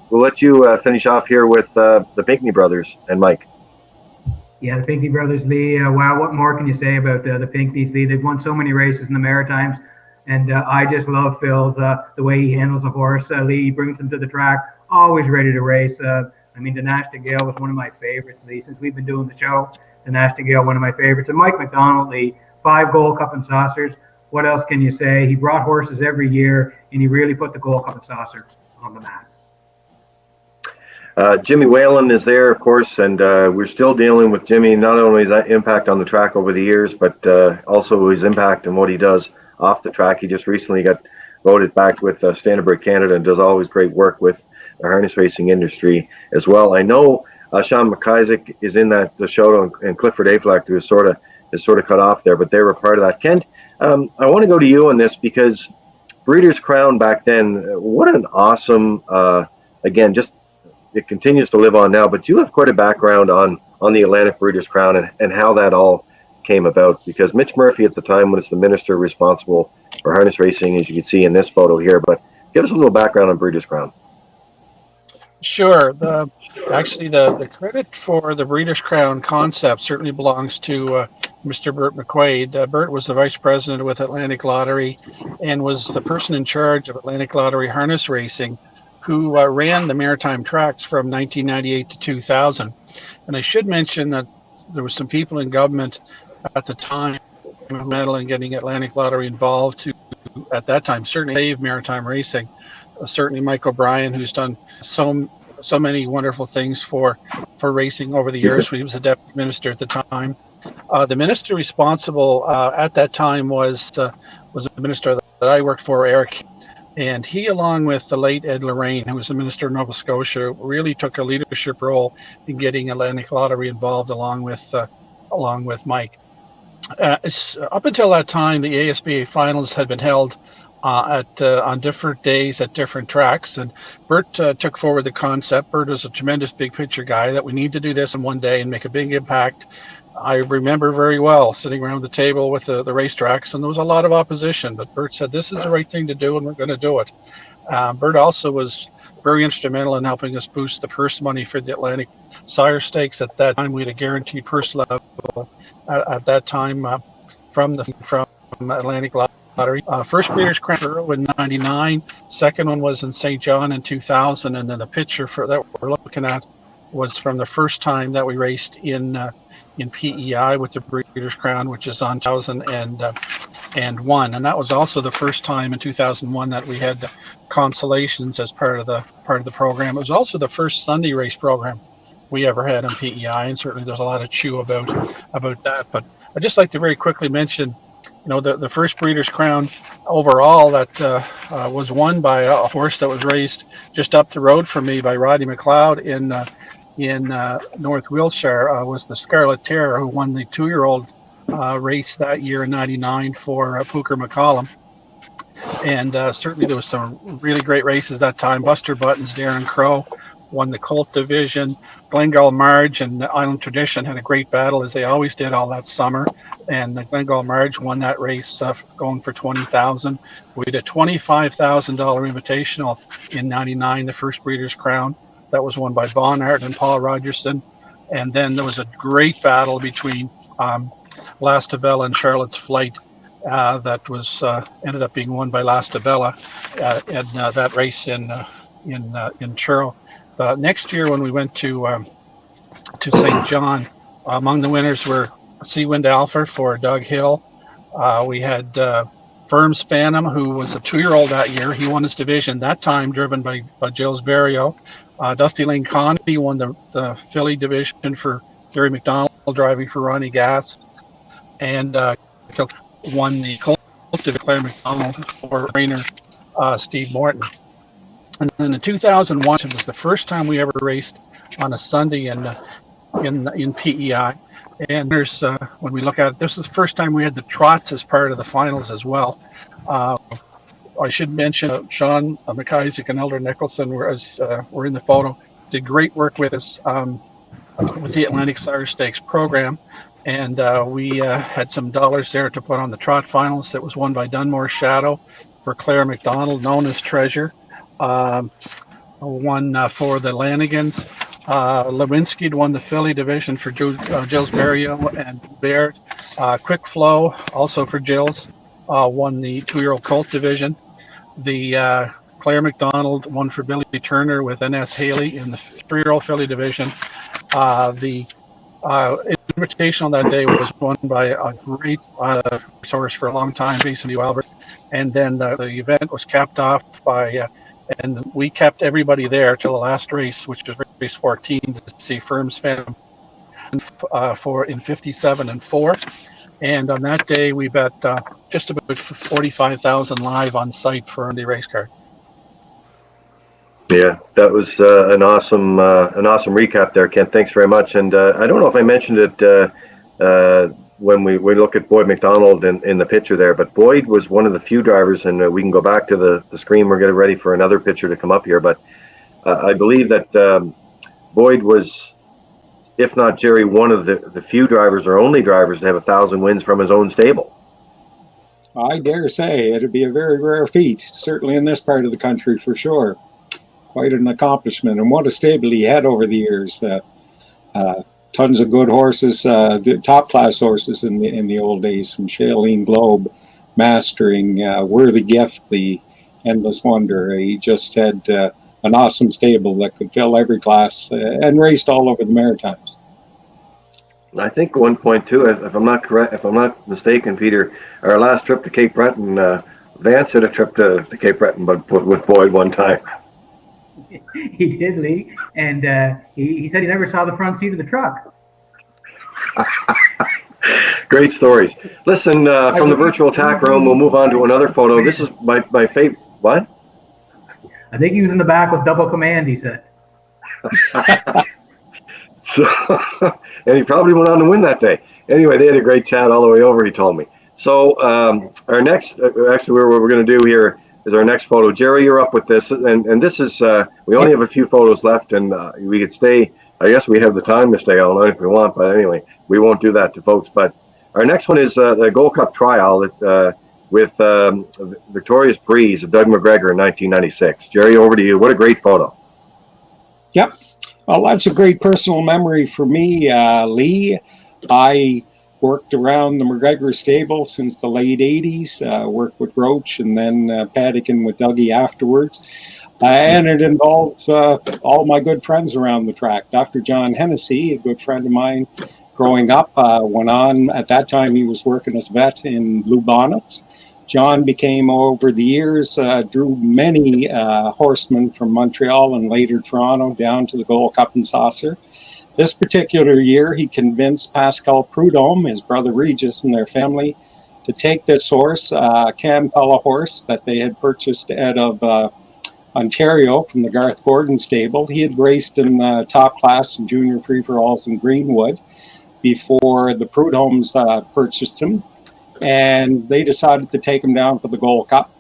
we'll let you finish off here with the Pinckney brothers and Mike. Yeah, the Pinckney brothers, Lee. Wow, what more can you say about the Pinckneys, Lee? They've won so many races in the Maritimes, and I just love Phil's the way he handles a horse. Lee, he brings him to the track, always ready to race. I mean, the Nash to Gale was one of my favorites, Lee, since we've been doing the show. The Nash to Gale, one of my favorites. And Mike McDonald, Lee, 5 Gold Cup and Saucers. What else can you say? He brought horses every year, and he really put the Gold Cup and Saucer on the map. Jimmy Whalen is there, of course, and we're still dealing with Jimmy, not only his impact on the track over the years, but also his impact and what he does off the track. He just recently got voted back with Standardbird Canada and does always great work with the harness racing industry as well. I know Sean McIsaac is in the show, and Clifford Aflack, who is sort of cut off there, but they were part of that. Kent, I want to go to you on this because Breeders' Crown back then, what an awesome, again, just it continues to live on now, but you have quite a background on the Atlantic Breeders' Crown and how that all came about, because Mitch Murphy at the time was the minister responsible for harness racing, as you can see in this photo here. But give us a little background on Breeders' Crown. Sure. Actually, the credit for the Breeders' Crown concept certainly belongs to Mr. Bert McQuaid. Bert was the vice president with Atlantic Lottery and was the person in charge of Atlantic Lottery harness racing, who ran the maritime tracks from 1998 to 2000. And I should mention that there were some people in government at the time instrumental in getting Atlantic Lottery involved to, at that time, certainly save maritime racing. Certainly Mike O'Brien, who's done so many wonderful things for racing over the years. He was the deputy minister at the time. The minister responsible at that time was a minister that I worked for, Eric. And he, along with the late Ed Lorraine, who was the minister of Nova Scotia, really took a leadership role in getting Atlantic Lottery involved, along with Mike. Up until that time, the ASBA finals had been held on different days at different tracks, and Bert took forward the concept. Bert was a tremendous big picture guy, that we need to do this in one day and make a big impact. I remember very well sitting around the table with the racetracks, and there was a lot of opposition, but Bert said, this is the right thing to do, and we're going to do it. Bert also was very instrumental in helping us boost the purse money for the Atlantic Sire Stakes. At that time, we had a guaranteed purse level at that time from Atlantic Lottery. First Breeders' Crown in '99, second one was in St. John in 2000, and then the picture that we're looking at was from the first time that we raced in PEI with the Breeders' Crown, which is on 2001, and that was also the first time in 2001 that we had consolations as part of the program. It was also the first Sunday race program we ever had in PEI, and certainly there's a lot of chew about that. But I'd just like to very quickly mention, the first Breeders' Crown overall that was won by a horse that was raised just up the road from me by Roddy McLeod in North Wiltshire, was the Scarlet Terror, who won the 2-year-old race that year in '99 for Pooker McCollum. And certainly there was some really great races that time. Buster Buttons, Darren Crow won the Colt division. Glengall Marge and Island Tradition had a great battle, as they always did all that summer. And Glengall Marge won that race, going for $20,000. We had a $25,000 invitational in '99, the first Breeders' Crown. That was won by Bonhart and Paul Rogerson. And then there was a great battle between Lastabella and Charlotte's Flight that was ended up being won by Lastabella in that race in Churro. The next year, when we went to St. John, among the winners were Seawind Alpha for Doug Hill. We had Firm's Phantom, who was a 2-year-old that year. He won his division that time, driven by Gilles Berriot. Dusty Lane Condy won the filly division for Gary McDonald driving for Ronnie Gast, and won the Colt to Claire McDonald for trainer Steve Morton. And then in 2001, it was the first time we ever raced on a Sunday in PEI. And there's when we look at it, this is the first time we had the trots as part of the finals as well. I should mention Sean McIsaac and Elder Nicholson were in the photo. Did great work with us with the Atlantic Sire Stakes program, and we had some dollars there to put on the trot finals. That was won by Dunmore's Shadow for Claire McDonald, known as Treasure. Won for the Lanigans. Lewinsky won the filly division for Jill's Barrio and Baird. Quick Flow, also for Jill's, won the 2-year-old colt division. The Claire McDonald won for Billy Turner with N.S. Haley in the 3-year-old filly division. The Invitational that day was won by a great source for a long time, Jason Albert. And then the event was capped off by and we kept everybody there till the last race, which was race 14, to see Firm's Phantom in 57 and 4. And on that day, we bet just about 45,000 live on site for the race card. Yeah, that was an awesome recap there, Kent. Thanks very much. And I don't know if I mentioned it when we look at Boyd McDonald in the picture there, but Boyd was one of the few drivers, and we can go back to the screen. We're getting ready for another picture to come up here, but I believe that Boyd was, if not Jerry, one of the few drivers or only drivers to have 1,000 wins from his own stable. I dare say it'd be a very rare feat, certainly in this part of the country for sure. Quite an accomplishment, and what a stable he had over the years. Tons of good horses, the top class horses in the old days, from Shailene Globe, Mastering, Worthy Gift, the Endless Wonder. He just had an awesome stable that could fill every class and raced all over the Maritimes. I think 1.2, if I'm not mistaken, Peter, our last trip to Cape Breton, Vance had a trip to Cape Breton, but with Boyd one time. He did, Lee, and he said he never saw the front seat of the truck. Great stories. Listen, from the Virtual Tack Room, we'll move on to another photo. This is my favorite. What? I think he was in the back with double command, he said. So, and he probably went on to win that day. Anyway, they had a great chat all the way over, he told me. So our next, actually, what we're going to do here is our next photo. Jerry, you're up with this, and this is, we only have a few photos left, and we could stay, I guess we have the time to stay all night if we want, but anyway, we won't do that to folks. But our next one is the Gold Cup trial with Victorious Breeze of Doug McGregor in 1996. Jerry, over to you. What a great photo. Yep. Well, that's a great personal memory for me, Lee. I worked around the McGregor stable since the late 80s, worked with Roach and then paddocking with Dougie afterwards. And it involved all my good friends around the track. Dr. John Hennessy, a good friend of mine growing up, went on. At that time, he was working as vet in Blue Bonnets. John became, over the years, drew many horsemen from Montreal and later Toronto down to the Gold Cup and Saucer. This particular year, he convinced Pascal Prudhomme, his brother Regis, and their family to take this horse, Campella horse that they had purchased out of Ontario from the Garth Gordon stable. He had raced in the top class of junior free-for-alls in Greenwood before the Prudhommes purchased him, and they decided to take him down for the Gold Cup.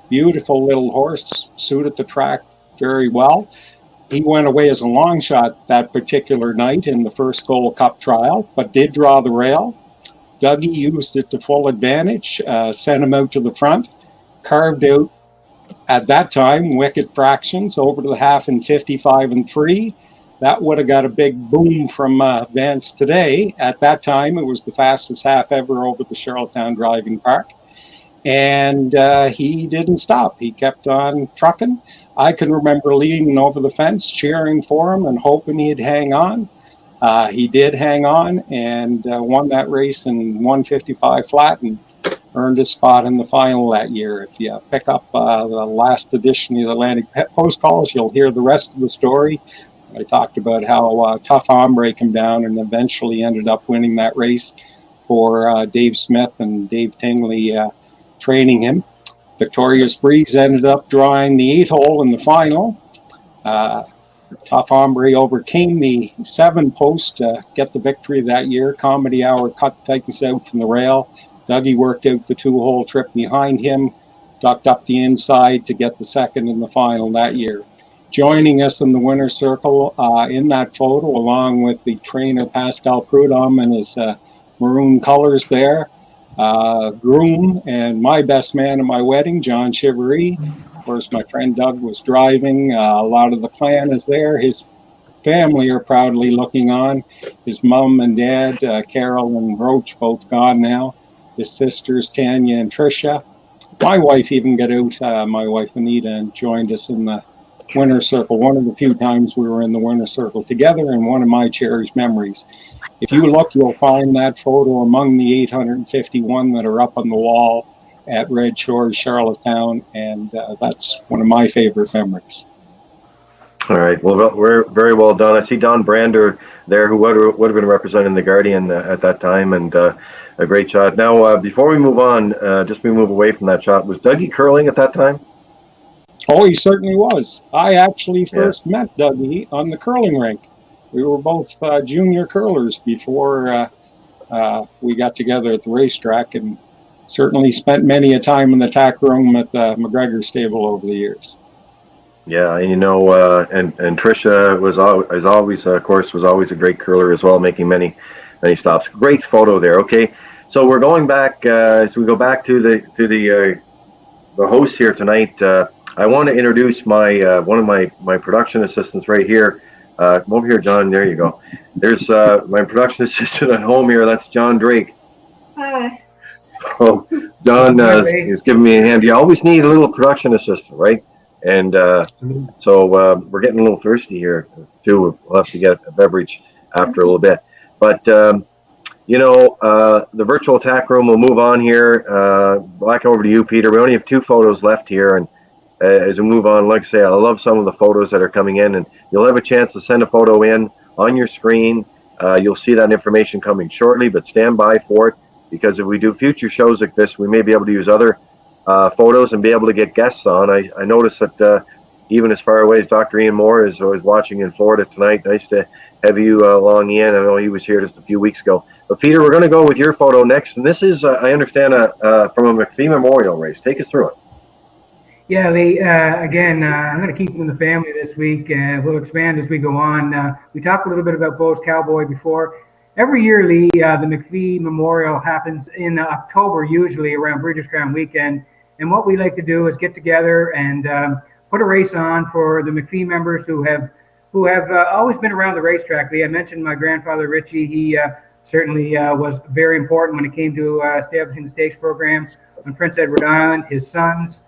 Beautiful little horse, suited the track very well. He went away as a long shot that particular night in the first Gold Cup trial, but did draw the rail. Dougie used it to full advantage, sent him out to the front, carved out, at that time, wicket fractions over to the half in 55 and 3. That would have got a big boom from Vance today. At that time, it was the fastest half ever over the Charlottetown Driving Park. And he didn't stop. He kept on trucking. I can remember leaning over the fence, cheering for him and hoping he'd hang on. He did hang on and won that race in 155 flat and earned a spot in the final that year. If you pick up the last edition of the Atlantic Post Calls, you'll hear the rest of the story. I talked about how Tough Hombre came down and eventually ended up winning that race for Dave Smith and Dave Tingley training him. Victorious Breeze ended up drawing the 8-hole in the final. Tough Hombre overcame the 7-post to get the victory that year. Comedy Hour cut things out from the rail. Dougie worked out the 2-hole trip behind him, ducked up the inside to get the second in the final that year. Joining us in the winner's circle in that photo, along with the trainer Pascal Prudhomme and his maroon colors there, groom and my best man at my wedding, John Chivery. Of course, my friend Doug was driving. A lot of the clan is there. His family are proudly looking on. His mom and dad, Carol and Roach, both gone now. His sisters, Tanya and Tricia. My wife even got out, my wife Anita, and joined us in the winner's circle. One of the few times we were in the winner's circle together, and one of my cherished memories. If you look, you'll find that photo among the 851 that are up on the wall at Red Shores, Charlottetown, and that's one of my favorite memories. All right. Well, we're very well done. I see Don Brander there, who would have been representing the Guardian at that time, and a great shot. Now, before we move on, just we move away from that shot, was Dougie curling at that time? Oh, he certainly was. I actually first met Dougie on the curling rink. We were both junior curlers before we got together at the racetrack, and certainly spent many a time in the tack room at the McGregor stable over the years. Yeah, and and Tricia was always, of course, was always a great curler as well, making many stops. Great photo there. Okay, so we're going back as we go back to the host here tonight. I want to introduce my one of my production assistants right here. Come over here, John. There you go. There's my production assistant at home here. That's John Drake. Hi. So John is giving me a hand. You always need a little production assistant, right? And so we're getting a little thirsty here too. We'll have to get a beverage after a little bit. But the Virtual Tack Room, we'll move on here. Back over to you, Peter. We only have 2 photos left here, and as we move on, like I say, I love some of the photos that are coming in, and you'll have a chance to send a photo in on your screen. You'll see that information coming shortly, but stand by for it, because if we do future shows like this, we may be able to use other photos and be able to get guests on. I noticed that even as far away as Dr. Ian Moore is always watching in Florida tonight. Nice to have you along, Ian. I know he was here just a few weeks ago. But Peter, we're going to go with your photo next, and this is, I understand, from a McPhee Memorial race. Take us through it. Yeah, Lee, again, I'm going to keep them in the family this week. We'll expand as we go on. We talked a little bit about Beau's Cowboy before. Every year, Lee, the McPhee Memorial happens in October, usually around British Crown weekend. And what we like to do is get together and put a race on for the McPhee members who have always been around the racetrack. Lee, I mentioned my grandfather, Richie. He certainly was very important when it came to establishing the stakes program on Prince Edward Island. His sons,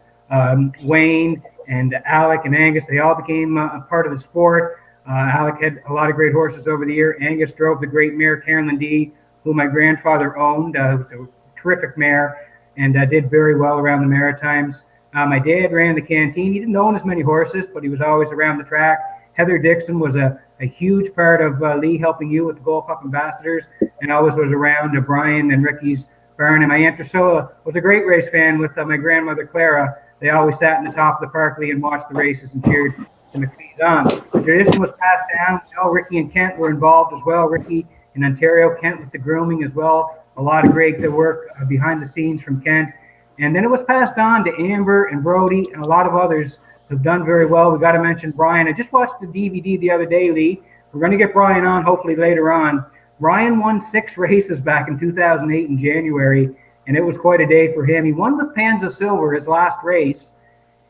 Wayne and Alec and Angus, they all became a part of the sport. Alec had a lot of great horses over the year. Angus drove the great mare Carolyn D, who my grandfather owned. It was a terrific mare and did very well around the Maritimes. My dad ran the canteen. He didn't own as many horses, but he was always around the track. Heather Dixon was a huge part of Lee helping you with the Gold Cup Ambassadors, and always was around Brian and Ricky's barn. And my Aunt Priscilla was a great race fan with my grandmother Clara. They always sat in the top of the park, Lee, and watched the races and cheered the McPhee's on. The tradition was passed down. Ricky and Kent were involved as well. Ricky in Ontario, Kent with the grooming as well. A lot of great work behind the scenes from Kent. And then it was passed on to Amber and Brody and a lot of others who've done very well. We got to mention Brian. I just watched the DVD the other day, Lee. We're going to get Brian on hopefully later on. Brian won 6 races back in 2008 in January, and it was quite a day for him. He won with Panza Silver his last race,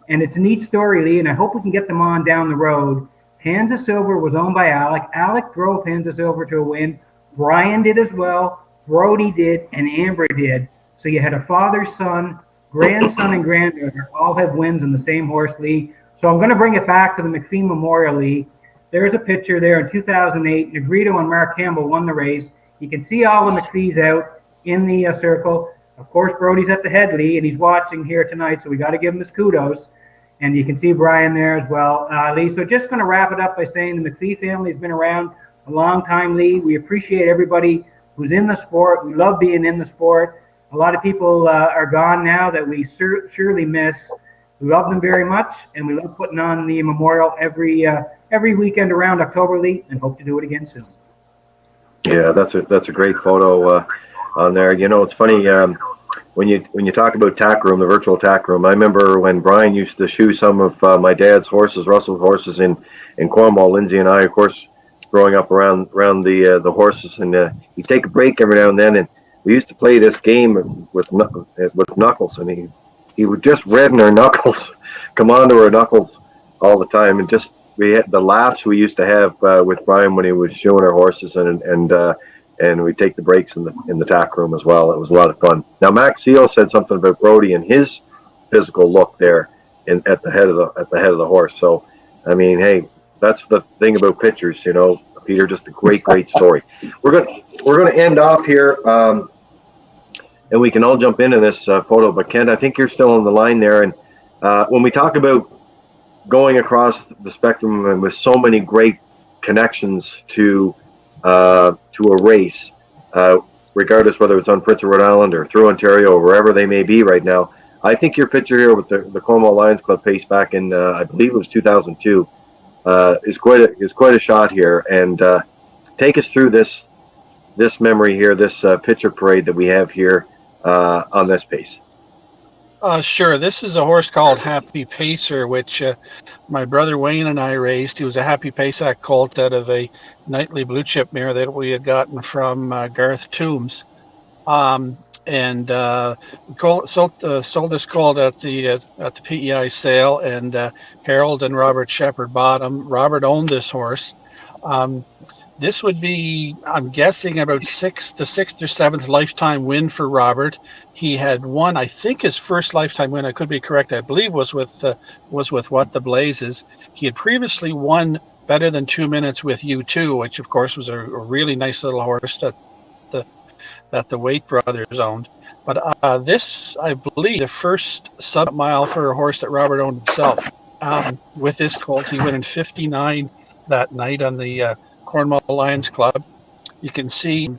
and it's a neat story, Lee, and I hope we can get them on down the road. Panza Silver was owned by Alec. Alec drove Panza Silver to a win. Brian did as well. Brody did, and Amber did. So you had a father, son, grandson, and granddaughter all have wins in the same horse, Lee. So I'm going to bring it back to the McPhee Memorial, Lee. There's a picture there in 2008. Negrito and Mark Campbell won the race. You can see all the McPhees out in the circle. Of course, Brody's at the head, Lee, and he's watching here tonight, so we got to give him his kudos. And you can see Brian there as well, Lee. So just going to wrap it up by saying the McPhee family has been around a long time, Lee. We appreciate everybody who's in the sport. We love being in the sport. A lot of people are gone now that we surely miss. We love them very much, and we love putting on the memorial every weekend around October, Lee, and hope to do it again soon. Yeah, that's a great photo on there. You know, it's funny. When you talk about tack room, the virtual tack room, I remember when Brian used to shoe some of my dad's horses, Russell's horses in Cornwall. Lindsay and I, of course, growing up around the horses, and he'd take a break every now and then, and we used to play this game with knuckles, and he would just redden our knuckles, come onto our knuckles all the time, and just we had the laughs we used to have with Brian when he was shoeing our horses, and we take the breaks in the tack room as well. It was a lot of fun. Now, Max Seal said something about Brody and his physical look there at the head of the horse. So, I mean, hey, that's the thing about pictures, you know, Peter. Just a great story. We're gonna end off here, and we can all jump into this photo. But Kent, I think you're still on the line there. And when we talk about going across the spectrum and with so many great connections to a race, regardless whether it's on Prince of Rhode Island or through Ontario or wherever they may be right now. I think your picture here with the Cornwall Lions Club pace back in, I believe it was 2002, is quite a shot here. And take us through this memory here, this picture parade that we have here on this pace. Sure. This is a horse called Happy Pacer, which my brother Wayne and I raised. He was a Happy Paysack colt out of a nightly blue chip mare that we had gotten from Garth Toombs. And we sold this colt at the PEI sale, and Harold and Robert Shepard bought him. Robert owned this horse. This would be, I'm guessing, about the sixth or seventh lifetime win for Robert. He had won, I think, his first lifetime win. I could be correct. I believe was with What the Blazes. He had previously won better than 2 minutes with U2, which of course was a really nice little horse that the Waite brothers owned. But this, I believe, the first sub-mile for a horse that Robert owned himself. With this colt, he went in 59 that night on the Cornwall Lions Club. You can see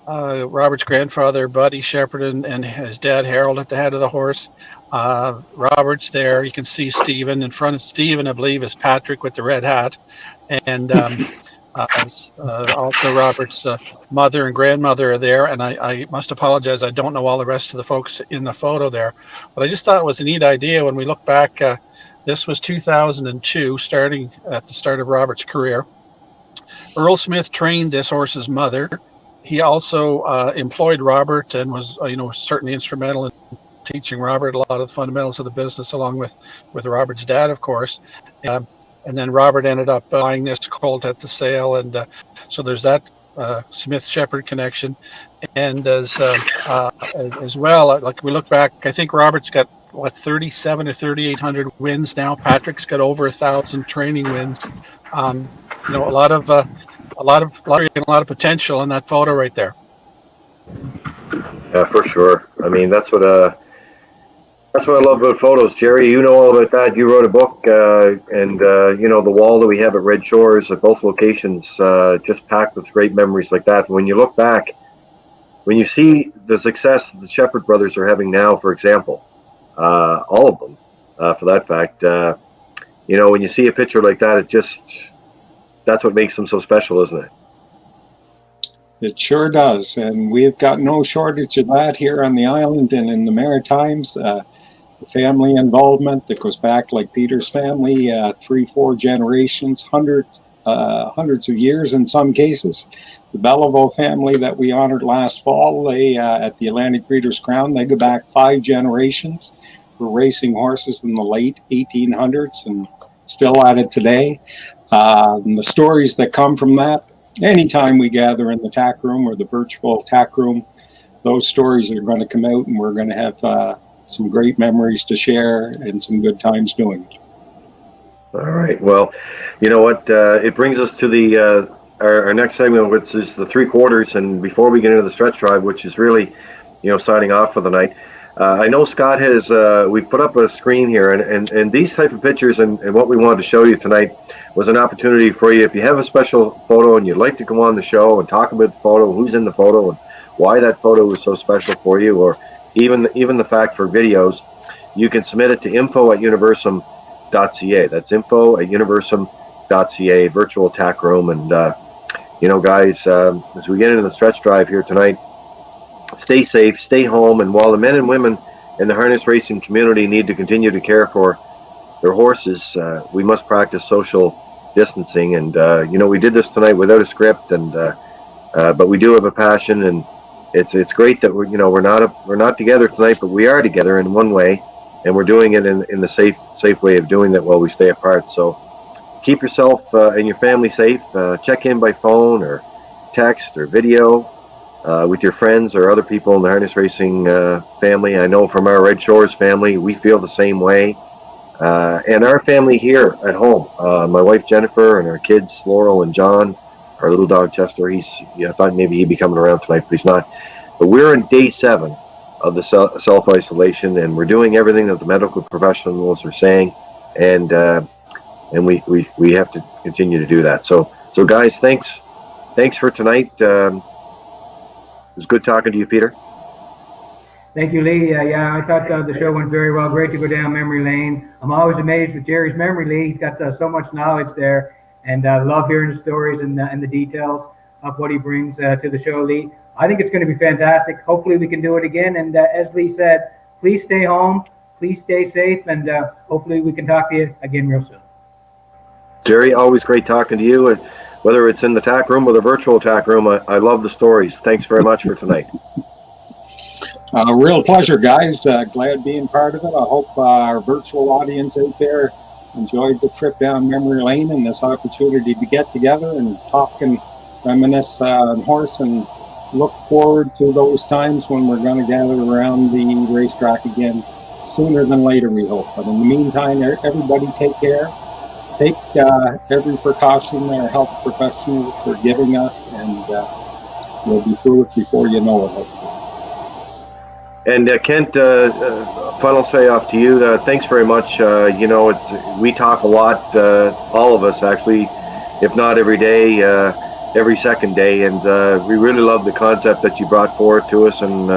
Robert's grandfather, Buddy Shepard, and his dad, Harold, at the head of the horse. Robert's there. You can see Stephen. In front of Stephen, I believe, is Patrick with the red hat. And also Robert's mother and grandmother are there. And I must apologize. I don't know all the rest of the folks in the photo there. But I just thought it was a neat idea when we look back. This was 2002, starting at the start of Robert's career. Earl Smith trained this horse's mother. He also employed Robert and was, certainly instrumental in teaching Robert a lot of the fundamentals of the business, along with Robert's dad, of course. And then Robert ended up buying this colt at the sale, and so there's that Smith-Shepard connection. And as well, like we look back, I think Robert's got 37 or 3,800 wins now. Patrick's got over 1,000 training wins. A lot of potential in that photo right there. Yeah, for sure. I mean, that's what I love about photos. Jerry, you know all about that. You wrote a book, and the wall that we have at Red Shores at both locations, just packed with great memories like that. When you look back, when you see the success that the Shepard brothers are having now, for example, all of them, for that fact, when you see a picture like that, that's what makes them so special, isn't it? It sure does, and we've got no shortage of that here on the island and in the Maritimes. The family involvement that goes back, like Peter's family, 3-4 generations, hundreds of years in some cases. The Belleville family that we honored last fall, they at the Atlantic Breeders' Crown, they go back 5 generations. Were racing horses in the late 1800s and still at it today. And the stories that come from that, anytime we gather in the tack room or the virtual tack room, those stories are going to come out, and we're going to have some great memories to share and some good times doing it. All right. Well, you know what? It brings us to the our next segment, which is the 3/4. And before we get into the stretch drive, which is really, signing off for the night, I know Scott has, we put up a screen here, and these type of pictures and what we wanted to show you tonight was an opportunity for you. If you have a special photo and you'd like to come on the show and talk about the photo, who's in the photo, and why that photo was so special for you, or even the fact for videos, you can submit it to info@universum.ca. That's info@universum.ca, Virtual Tack Room. And, guys, as we get into the stretch drive here tonight, stay safe, stay home, and while the men and women in the harness racing community need to continue to care for their horses, we must practice social distancing. And we did this tonight without a script, and but we do have a passion, and it's great that we're not together tonight, but we are together in one way, and we're doing it in the safe way of doing that while we stay apart. So keep yourself and your family safe. Check in by phone or text or video with your friends or other people in the harness racing family. I know from our Red Shores family, we feel the same way. And our family here at home, my wife Jennifer and our kids Laurel and John, our little dog Chester. I thought maybe he'd be coming around tonight, but he's not. But we're in day 7 of the self-isolation, and we're doing everything that the medical professionals are saying, and we have to continue to do that. So guys, thanks for tonight. It was good talking to you, Peter. Thank you, Lee. Yeah, I thought the show went very well. Great to go down memory lane. I'm always amazed with Jerry's memory, Lee. He's got so much knowledge there, and I love hearing the stories and the details of what he brings to the show, Lee. I think it's going to be fantastic. Hopefully we can do it again. And as Lee said, please stay home, please stay safe, and hopefully we can talk to you again real soon. Jerry, always great talking to you. And whether it's in the tack room or the virtual tack room, I love the stories. Thanks very much for tonight. Real pleasure, guys. Glad being part of it. I hope our virtual audience out there enjoyed the trip down memory lane and this opportunity to get together and talk and reminisce on horse, and look forward to those times when we're going to gather around the racetrack again sooner than later, we hope. But in the meantime, everybody take care. Take every precaution our health professionals are giving us, and we'll be through it before you know it, hopefully. And Kent, final say off to you. Thanks very much. We talk a lot, all of us actually, if not every day, every second day, and we really love the concept that you brought forward to us, and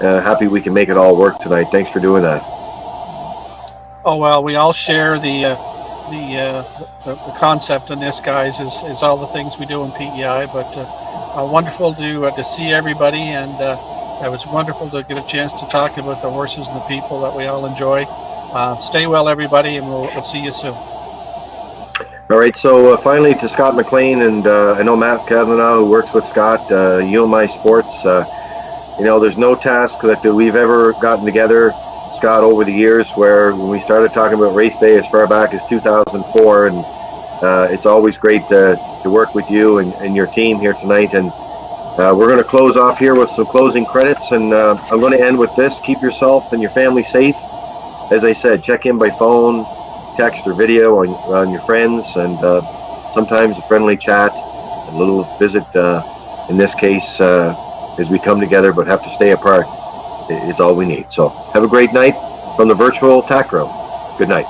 happy we can make it all work tonight. Thanks for doing that. Oh well, we all share the concept in this, guys, is all the things we do in PEI. But wonderful to see everybody, and it was wonderful to get a chance to talk about the horses and the people that we all enjoy. Stay well, everybody, and we'll see you soon. All right, so finally to Scott McLean, and I know Matt Kavanaugh, who works with Scott, UMI Sports. There's no task that we've ever gotten together, Scott, over the years, where when we started talking about race day as far back as 2004, and it's always great to work with you and your team here tonight. And we're going to close off here with some closing credits, and I'm going to end with this. Keep yourself and your family safe. As I said, check in by phone, text, or video on your friends, and sometimes a friendly chat, a little visit, in this case, as we come together but have to stay apart, is all we need. So have a great night from the Virtual Tack Room. Good night.